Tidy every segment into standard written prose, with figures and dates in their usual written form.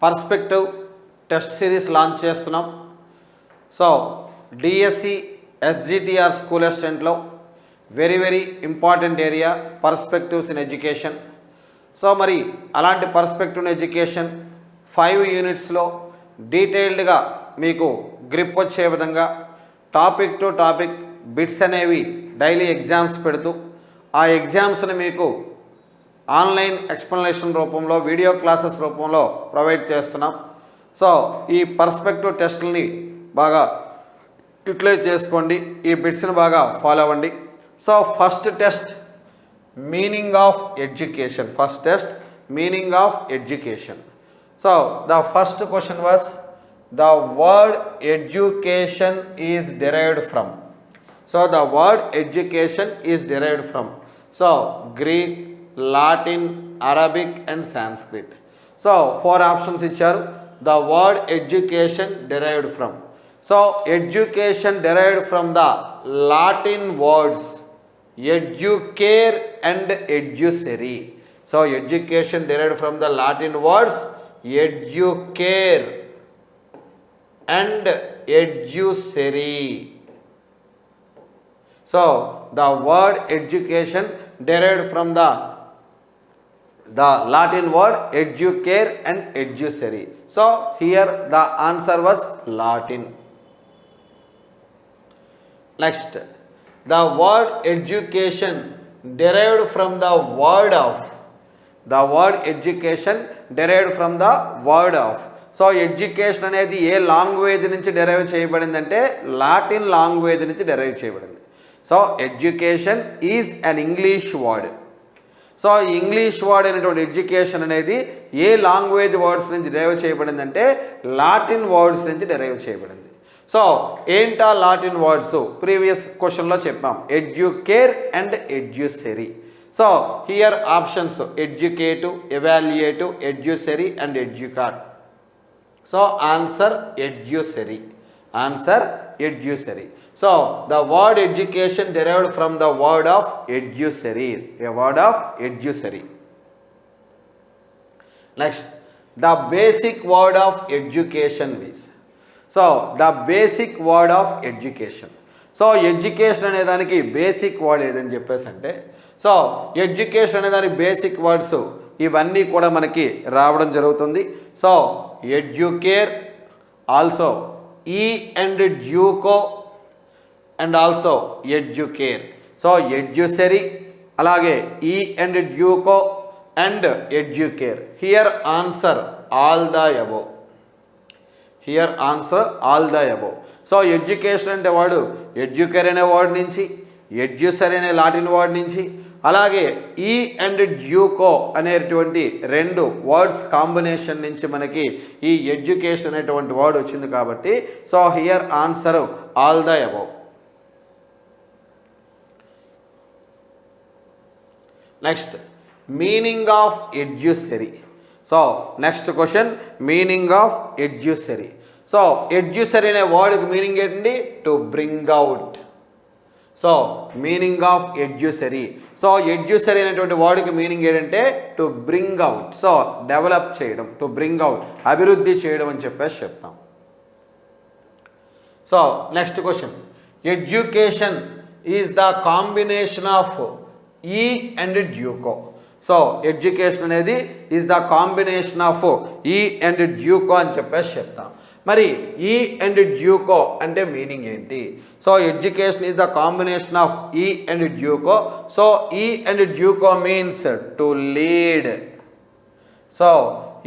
Perspective test series launch చేస్తున్నాం. So DSC SGT or school అసిస్టెంట్లో very important area perspectives in education. So మరి అలాంటి perspective in education 5 యూనిట్స్లో డీటెయిల్డ్గా మీకు గ్రిప్ వచ్చే విధంగా టాపిక్ టు టాపిక్ బిట్స్ అనేవి డైలీ ఎగ్జామ్స్ పెడుతూ ఆ ఎగ్జామ్స్ని మీకు ఆన్లైన్ ఎక్స్ప్లెనేషన్ రూపంలో వీడియో క్లాసెస్ రూపంలో ప్రొవైడ్ చేస్తున్నాం. సో ఈ పర్స్పెక్టివ్ టెస్ట్ని బాగా యూటిలైజ్ చేసుకోండి, ఈ బిట్స్ని బాగా ఫాలో అవ్వండి. So first test meaning of education. First test meaning of education. So the first question was the word education is derived from. So the word education is derived from. So Greek, Latin, Arabic and Sanskrit. So 4 options ఇచ్చారు. The word education derived from. So education derived from the Latin words educare and educere. So education derived from the Latin words educare and educere. So the word education derived from the Latin word educare and educere. So here the answer was Latin. Next, the word education derived from the word of. The word education derived from the word of. So education అనేది ఏ language నుంచి derive చేయబడిందంటే Latin language నుంచి derive చేయబడింది. So education is an English word. So English word అయినటువంటి education అనేది ఏ language words నుంచి డెరైవ్ చేయబడిందంటే లాటిన్ వర్డ్స్ నుంచి డెరైవ్ చేయబడింది. సో ఏంటా లాటిన్ వర్డ్స్? ప్రీవియస్ క్వశ్చన్లో చెప్పాం, educare and educere. So here options educative, evaluative, educere and educat. So answer educere. Answer educere. So the word education derived from the word of educere. A word of educere. Next, the basic word of education is. So the basic word of education. So education అనే దానికి basic word ఏదని చెప్పేసి అంటే, so education అనే దానికి basic words ఇవన్నీ కూడా మనకి రావడం జరుగుతుంది. So educare, also e and duco and also educare. So educere, అలాగే e and duco and educare. Here answer all the above. Here answer all the above. So education అంటే వాడు ఎడ్యుకేర్ అనే word నుంచి, ఎడ్యుసర్ అనే లాటిన్ వర్డ్ నుంచి, అలాగే e and Duco అనేటువంటి 2 words combination నుంచి మనకి ఈ ఎడ్యుకేషన్ అనేటువంటి వర్డ్ వచ్చింది కాబట్టి so here answer all the above. Next, meaning of educere. So next question, meaning of educere. So educere అనే వర్డ్కి మీనింగ్ ఏంటండి? To bring out. So meaning of educere. So educere అనేటువంటి వర్డ్కి మీనింగ్ ఏంటంటే to bring out. So develop చేయడం, to bring out, అభివృద్ధి చేయడం అని చెప్పేసి చెప్తాం. So next question, education is the combination of e and duco. So education అనేది is the combination of e and duco అని చెప్పేసి చెప్తాం. మరి ఈ అండ్ డ్యూకో అంటే మీనింగ్ ఏంటి? So education is the combination of e and duco. So e and duco means to lead. So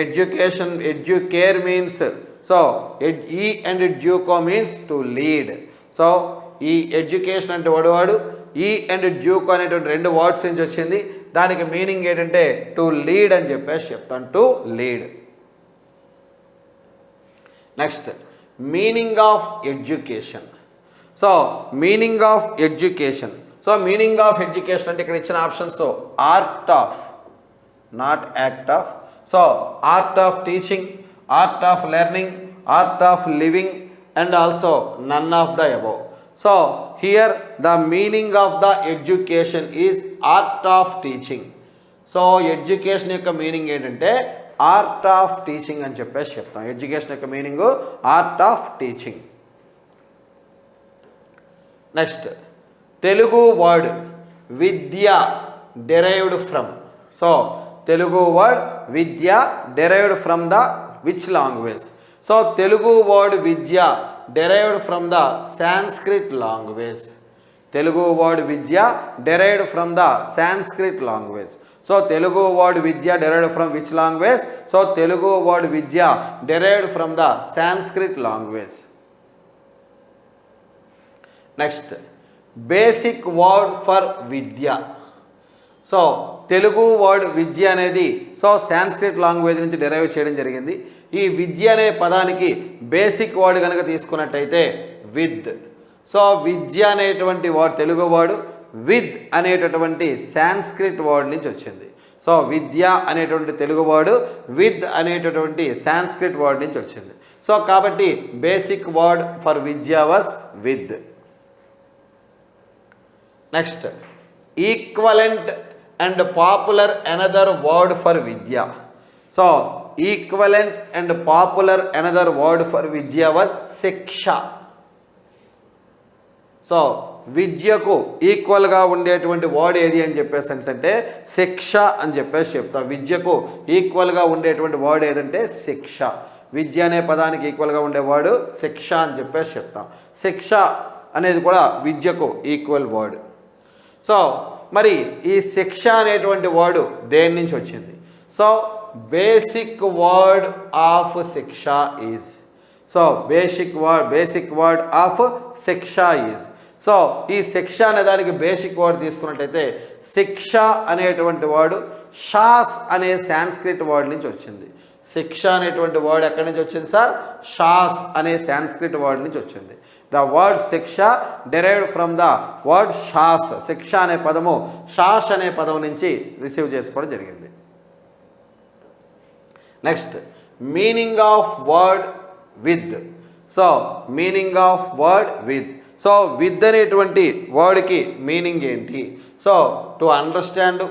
education, educare means, so e and duco means to lead. So ఈ education అంటే వాడు ఈ and Duco అనేటువంటి 2 words నుంచి వచ్చింది. దానికి meaning ఏంటంటే to lead అని చెప్పేసి చెప్తాను, to lead. Next, meaning of education. So meaning of education. So meaning of education అంటే ఇక్కడ ఇచ్చిన options art of, not act of. So art of teaching, art of learning, art of living and also none of the above. So here the meaning of the education is art of teaching. So education యొక్క meaning ఏంటంటే art of teaching అని చెప్పేసి చెప్తాం. Education యొక్క meaning art of teaching. Next Telugu word విద్య derived from. So Telugu word విద్య derived from the which language? So Telugu word విద్య derived from the Sanskrit language. Telugu word విద్య derived from the Sanskrit language. So Telugu word విద్య derived from which language? So Telugu word విద్య derived from the Sanskrit language. Next basic word for విద్య. So Telugu word విద్య అనేది so Sanskrit language నుంచి derive చేయడం జరిగింది. ఈ విద్య అనే పదానికి బేసిక్ వర్డ్ కనుక తీసుకున్నట్టయితే విత్. సో విద్య అనేటువంటి వర్డ్ తెలుగు వర్డ్ విత్ అనేటటువంటి సాంస్క్రిట్ వర్డ్ నుంచి వచ్చింది. సో విద్య అనేటువంటి తెలుగు వర్డ్ విత్ అనేటటువంటి సాంస్క్రిట్ వర్డ్ నుంచి వచ్చింది. సో కాబట్టి basic word for Vidya was with. Next equivalent and popular another word for విద్య. So equivalent and popular another word for Vidya was శిక్ష. సో విద్యకు ఈక్వల్గా ఉండేటువంటి వర్డ్ ఏది అని చెప్పేసి అంటే శిక్ష అని చెప్పేసి చెప్తాం. విద్యకు ఈక్వల్గా ఉండేటువంటి వర్డ్ ఏదంటే శిక్ష. విద్య అనే పదానికి ఈక్వల్గా ఉండే వర్డ్ శిక్ష అని చెప్పేసి చెప్తాం. శిక్ష అనేది కూడా విద్యకు ఈక్వల్ వర్డ్. సో మరి ఈ శిక్ష అనేటువంటి వర్డ్ దేని నుంచి వచ్చింది? సో బేసిక్ వర్డ్ ఆఫ్ శిక్ష is. So basic word of శిక్ష ఈజ్. సో ఈ శిక్ష అనే దానికి బేసిక్ వర్డ్ తీసుకున్నట్టయితే శిక్ష అనేటువంటి వర్డ్ షాస్ అనే సాంస్క్రిట్ వర్డ్ నుంచి వచ్చింది. శిక్ష అనేటువంటి వర్డ్ ఎక్కడి నుంచి వచ్చింది సార్? షాస్ అనే సాంస్క్రిట్ వర్డ్ నుంచి వచ్చింది. ద వర్డ్ శిక్ష డెరైవ్డ్ ఫ్రమ్ ద వర్డ్ షాస్. శిక్ష అనే పదము షాస్ అనే పదం నుంచి రిసీవ్ చేసుకోవడం జరిగింది. నెక్స్ట్ మీనింగ్ ఆఫ్ వర్డ్ విత్. సో మీనింగ్ ఆఫ్ వర్డ్ విత్. సో విత్ అనేటువంటి వర్డ్కి మీనింగ్ ఏంటి? So to understand,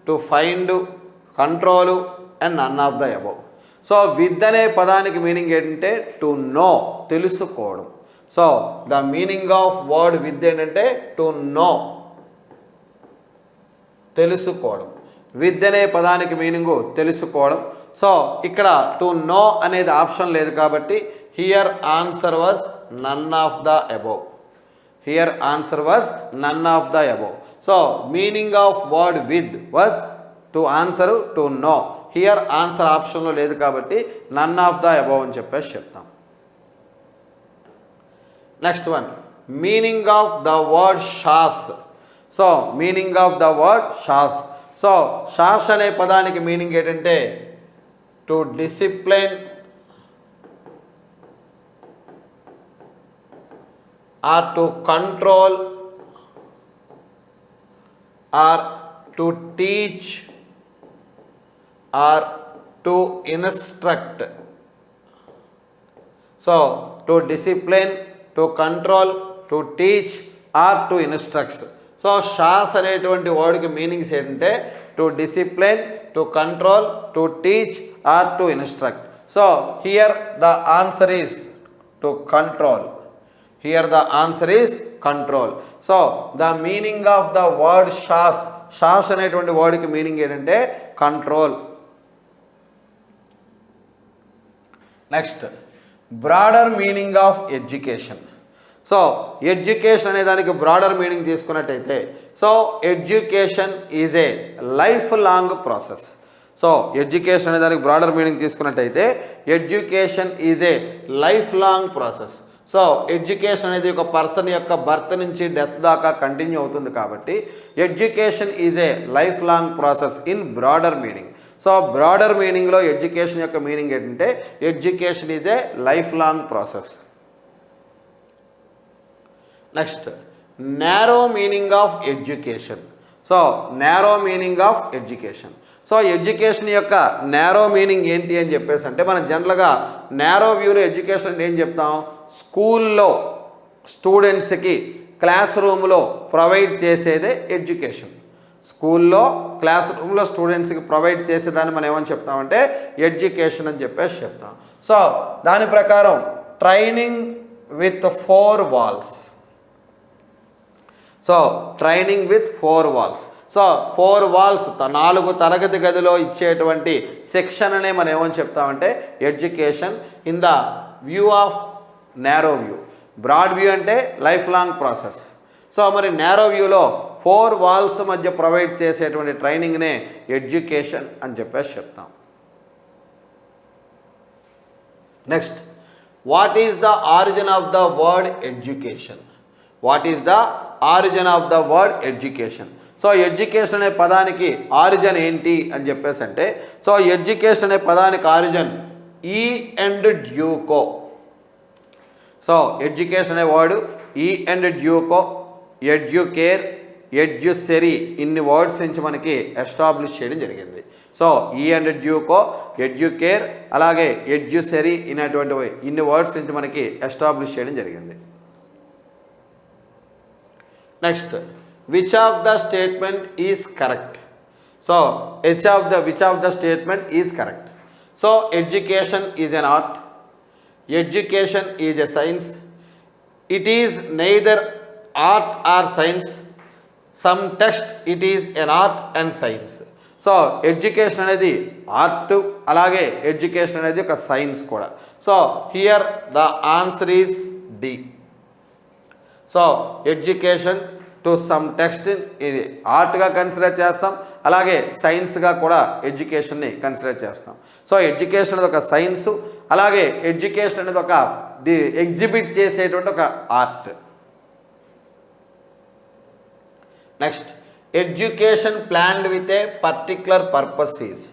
to find, control and none of the above. So విత్ అనే పదానికి మీనింగ్ ఏంటంటే టు నో, తెలుసుకోవడం. So the meaning of word విత్ ఏంటంటే టు నో, తెలుసుకోవడం. విత్ అనే పదానికి మీనింగు తెలుసుకోవడం. సో ఇక్కడ టు నో అనేది ఆప్షన్ లేదు కాబట్టి here answer was none of the above. Here answer was none of the above. So meaning of word with was to answer to no. Here answer ఆప్షన్లో లేదు కాబట్టి నన్ of the above అని చెప్పేసి చెప్తాం. Next one meaning of the word షాస్. So meaning of the word షాస్. So షాస్ అనే పదానికి మీనింగ్ ఏంటంటే to discipline or to control or to teach or to instruct. So to discipline, to control, to teach or to instruct. So షాస్ అనేటువంటి వర్డ్కి meanings ఏంటంటే to discipline, to control, to teach are to instruct. So here the answer is to control. Here the answer is control. So the meaning of the word shas, shas అనేటువంటి వర్డ్కి meaning ఏంటంటే control. Next broader meaning of education. So education అనే దానికి broader meaning తీసుకున్నట్టయితే so education is a life long process. So education అనే దానికి broader meaning తీసుకున్నట్టయితే education is a life long process. So education అనేది ఒక పర్సన్ యొక్క బర్త్ నుంచి డెత్ దాకా కంటిన్యూ అవుతుంది కాబట్టి education is a life long process in broader meaning. So broader మీనింగ్లో ఎడ్యుకేషన్ యొక్క మీనింగ్ ఏంటంటే education is a life long process. Next narrow meaning of education. So narrow meaning of education. So education యొక్క narrow meaning ఏంటి అని చెప్పేసి అంటే మనం జనరల్గా నేరో వ్యూలో ఎడ్యుకేషన్ అంటే ఏం చెప్తాం? స్కూల్లో స్టూడెంట్స్కి క్లాస్ రూమ్లో ప్రొవైడ్ చేసేదే ఎడ్యుకేషన్. స్కూల్లో క్లాస్ రూమ్లో స్టూడెంట్స్కి ప్రొవైడ్ చేసేదాన్ని మనం ఏమని చెప్తామంటే ఎడ్యుకేషన్ అని చెప్పేసి చెప్తాం. సో దాని ప్రకారం training with 4 walls. So training with 4 walls. So 4 walls 4 తరగతి గదిలో ఇచ్చేటువంటి సెక్షన్నే మనం ఏమని చెప్తామంటే education in the view of narrow view. Broad view అంటే లైఫ్ లాంగ్ ప్రాసెస్. సో మరి నేరో వ్యూలో 4 walls మధ్య ప్రొవైడ్ చేసేటువంటి ట్రైనింగ్నే ఎడ్యుకేషన్ అని చెప్పేసి చెప్తాం. Next, what is the origin of the word education? What is the origin of the word education? So education అనే పదానికి ఆరిజిన్ ఏంటి అని చెప్పేసి అంటే, సో ఎడ్యుకేషన్ అనే పదానికి ఆరిజిన్ ఈ అండ్ డ్యూకో. సో ఎడ్యుకేషన్ అనే వర్డ్ ఈ అండ్ డ్యూకో, ఎడ్యుకేర్, ఎడ్యుసెరీ ఇన్ని వర్డ్స్ నుంచి మనకి ఎస్టాబ్లిష్ చేయడం జరిగింది. So e and Duco, educare, అలాగే ఎడ్యుసెరీ ఇనేటువంటి ఇన్ని వర్డ్స్ నుంచి మనకి ఎస్టాబ్లిష్ చేయడం జరిగింది. Next, which of the statement is correct? So which of the statement is correct? So education is an art, education is a science, it is neither art or science, some టెక్స్ట్ it is an art and science. So education అనేది art, అలాగే education అనేది ఒక science కూడా. So here the answer is D. So education to some టెక్స్ట్ ఇది ఆర్ట్గా consider చేస్తాం, అలాగే సైన్స్గా కూడా ఎడ్యుకేషన్ని కన్సిడర్ చేస్తాం. సో ఎడ్యుకేషన్ అనేది ఒక సైన్స్, అలాగే ఎడ్యుకేషన్ అనేది ఒక ఎగ్జిబిట్ చేసేటువంటి ఒక art. Next, education planned with a particular purpose is.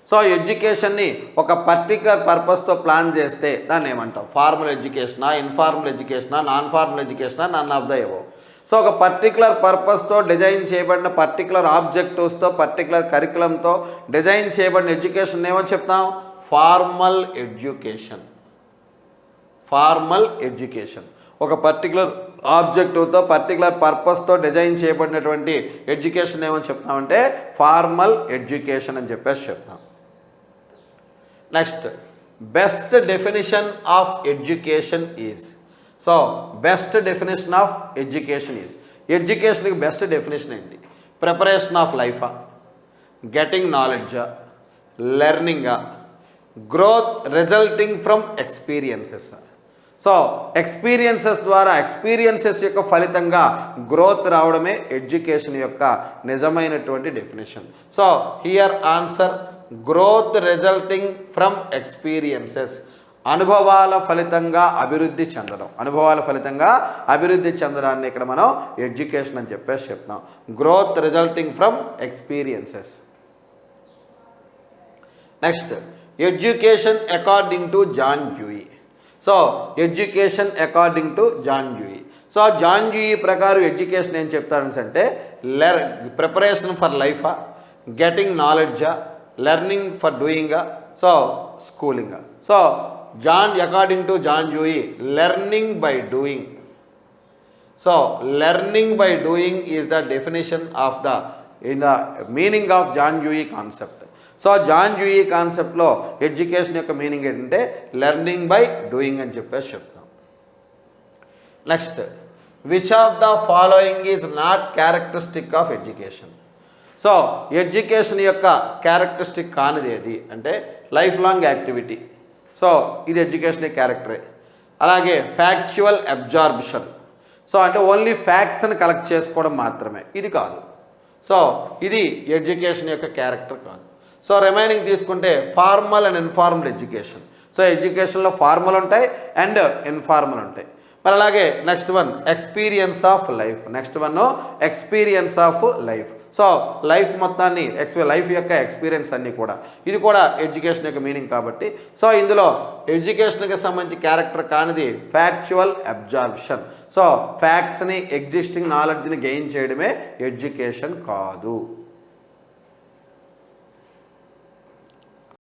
So ఎడ్యుకేషన్ని ఒక పర్టిక్యులర్ పర్పస్తో ప్లాన్ చేస్తే దాన్ని ఏమంటాం? ఫార్మల్ ఎడ్యుకేషనా, ఇన్ఫార్మల్ ఎడ్యుకేషనా, నాన్ ఫార్మల్ ఎడ్యుకేషనా, none of the above. So ఒక పర్టిక్యులర్ పర్పస్తో డిజైన్ చేయబడిన పర్టిక్యులర్ ఆబ్జెక్టివ్స్తో పర్టిక్యులర్ కరికులంతో డిజైన్ చేయబడిన ఎడ్యుకేషన్ ఏమని చెప్తాం? Formal education. ఫార్మల్ ఎడ్యుకేషన్ ఒక పర్టిక్యులర్ ఆబ్జెక్టివ్తో పర్టిక్యులర్ పర్పస్తో డిజైన్ చేయబడినటువంటి ఎడ్యుకేషన్ ఏమని చెప్తామంటే ఫార్మల్ ఎడ్యుకేషన్ అని చెప్పేసి చెప్తాం. Next, best definition of education is. So best definition of education is, ఎడ్యుకేషన్కి బెస్ట్ డెఫినేషన్ ఏంటి? ప్రిపరేషన్ ఆఫ్ లైఫా, గెటింగ్ నాలెడ్జా, లెర్నింగా, growth resulting from experiences. So experiences ద్వారా ఎక్స్పీరియన్సెస్ యొక్క ఫలితంగా గ్రోత్ రావడమే ఎడ్యుకేషన్ యొక్క నిజమైనటువంటి definition. So here answer growth resulting from experiences. అనుభవాల ఫలితంగా అభివృద్ధి చెందడం, అనుభవాల ఫలితంగా అభివృద్ధి చెందడాన్ని ఇక్కడ మనం ఎడ్యుకేషన్ అని చెప్పేసి చెప్తాం. Growth resulting from experiences. Next, education according to John Dewey. So education according to John Dewey. So John Dewey ప్రకారం ఎడ్యుకేషన్ ఏం చెప్తారని అంటే ప్రిపరేషన్ ఫర్ లైఫా, గెటింగ్ నాలెడ్జా, లెర్నింగ్ ఫర్ డూయింగా, సో స్కూలింగా. So according to John Dewey, learning by doing. So learning by doing is the definition of the in the meaning of John Dewey concept. So John Dewey కాన్సెప్ట్లో education యొక్క meaning ఏంటంటే learning by doing అని చెప్పేసి చెప్తాం. Next, which of the following is not characteristic of education. So education యొక్క characteristic కానిది ఏది అంటే లైఫ్ లాంగ్ యాక్టివిటీ. సో ఇది ఎడ్యుకేషన్ క్యారెక్టరే. అలాగే ఫ్యాక్చువల్ అబ్జార్బ్షన్. సో అంటే ఓన్లీ ఫ్యాక్ట్స్ని కలెక్ట్ చేసుకోవడం మాత్రమే, ఇది కాదు. సో ఇది ఎడ్యుకేషన్ యొక్క క్యారెక్టర్ కాదు. సో రిమైనింగ్ తీసుకుంటే formal and informal education. So ఎడ్యుకేషన్లో ఫార్మల్ ఉంటాయి అండ్ ఇన్ఫార్మల్ ఉంటాయి. మరి అలాగే next one experience of life. Next one experience of life. So life మొత్తాన్ని లైఫ్ యొక్క ఎక్స్పీరియన్స్ అన్నీ కూడా ఇది కూడా ఎడ్యుకేషన్ యొక్క మీనింగ్ కాబట్టి సో ఇందులో ఎడ్యుకేషన్కి సంబంధించి క్యారెక్టర్ కానిది ఫ్యాక్చువల్ అబ్జార్ప్షన్. సో ఫ్యాక్ట్స్ని ఎగ్జిస్టింగ్ నాలెడ్జ్ని గెయిన్ చేయడమే ఎడ్యుకేషన్ కాదు.